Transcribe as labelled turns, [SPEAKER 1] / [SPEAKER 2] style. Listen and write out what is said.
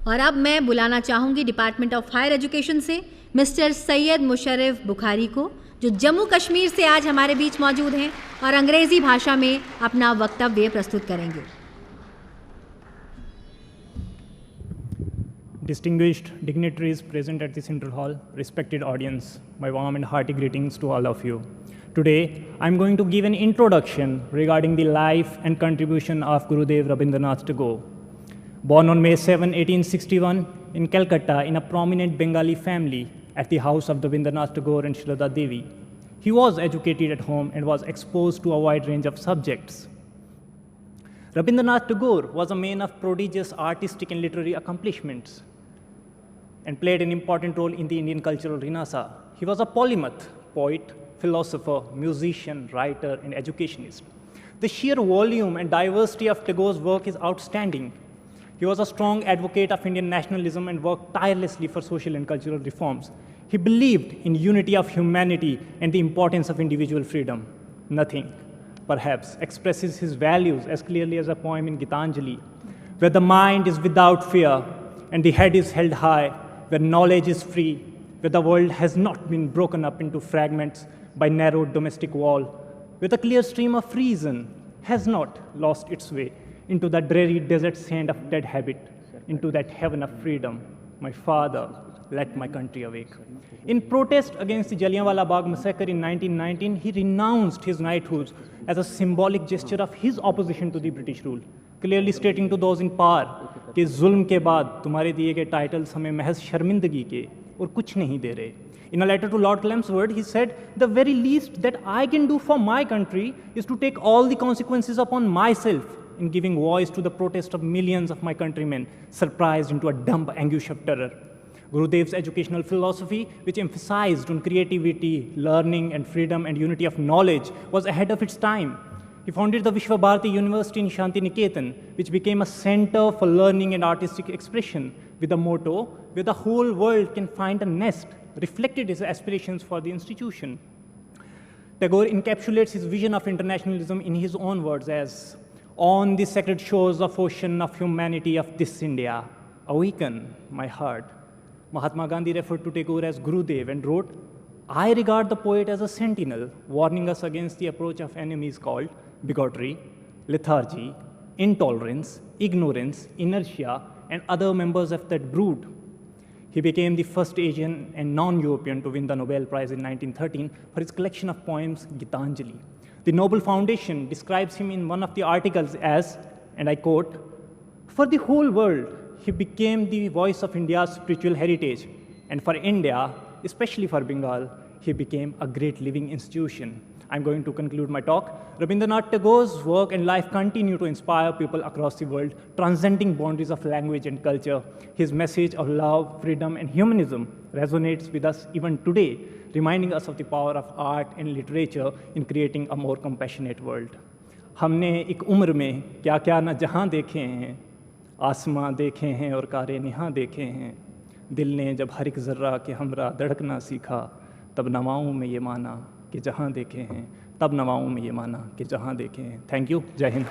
[SPEAKER 1] और अब मैं बुलाना चाहूँगी डिपार्टमेंट ऑफ हायर एजुकेशन से मिस्टर सैयद मुशर्रफ बुखारी को, जो जम्मू कश्मीर से आज हमारे बीच मौजूद हैं और अंग्रेज़ी भाषा में अपना वक्तव्य प्रस्तुत करेंगे।
[SPEAKER 2] Distinguished dignitaries present at the Central Hall, respected audience, my warm and hearty greetings to all of you. Today, I'm going to give an introduction regarding the life and contribution of Gurudev Rabindranath Tagore. Born on May 7, 1861 in Calcutta in a prominent Bengali family at the house of Rabindranath Tagore and Shrada Devi, he was educated at home and was exposed to a wide range of subjects. Rabindranath Tagore was a man of prodigious artistic and literary accomplishments and played an important role in the Indian cultural renaissance. He was a polymath, poet, philosopher, musician, writer, and educationist. The sheer volume and diversity of Tagore's work is outstanding. He was a strong advocate of Indian nationalism and worked tirelessly for social and cultural reforms. He believed in unity of humanity and the importance of individual freedom. Nothing, perhaps, expresses his values as clearly as a poem in Gitanjali, where the mind is without fear and the head is held high, where knowledge is free, where the world has not been broken up into fragments by narrow domestic wall, where the clear stream of reason has not lost its way into the dreary desert sand of dead habit, into that heaven of freedom. My father, let my country awake. In protest against the Jallianwala Bagh massacre in 1919, he renounced his knighthoods as a symbolic gesture of his opposition to the British rule, clearly stating to those in power कि जुल्म के बाद तुम्हारे दिए गए titles हमें महज शर्मिंदगी के और कुछ नहीं दे रहे. In a letter to Lord Chelmsford, he said, "The very least that I can do for my country is to take all the consequences upon myself in giving voice to the protest of millions of my countrymen surprised into a dumb anguish of terror." Gurudev's educational philosophy, which emphasized on creativity, learning, and freedom and unity of knowledge, was ahead of its time. He founded the Vishwa Bharati University in Shanti Niketan, which became a center for learning and artistic expression, with a motto, where the whole world can find a nest, reflected his aspirations for the institution. Tagore encapsulates his vision of internationalism in his own words as, "On the sacred shores of ocean of humanity of this India, awaken my heart." Mahatma Gandhi referred to Tagore as Gurudev and wrote, "I regard the poet as a sentinel, warning us against the approach of enemies called bigotry, lethargy, intolerance, ignorance, inertia, and other members of that brood." He became the first Asian and non-European to win the Nobel Prize in 1913 for his collection of poems, Gitanjali. The Nobel Foundation describes him in one of the articles as, and I quote, "For the whole world, he became the voice of India's spiritual heritage, and for India, especially for Bengal, he became a great living institution." I'm going to conclude my talk. Rabindranath Tagore's work and life continue to inspire people across the world, transcending boundaries of language and culture. His message of love, freedom, and humanism resonates with us even today, reminding us of the power of art and literature in creating a more compassionate world. हमने एक उम्र में क्या क्या न जहाँ देखे हैं, आसमां देखे हैं और कारे निहाँ देखे हैं, दिल ने जब हर एक ज़र्रा के हमरा धड़कना सीखा, तब नवाओं में ये माना कि जहाँ देखे हैं, तब नवाओं में ये माना कि जहाँ देखे हैं. Thank you. जय हिंद.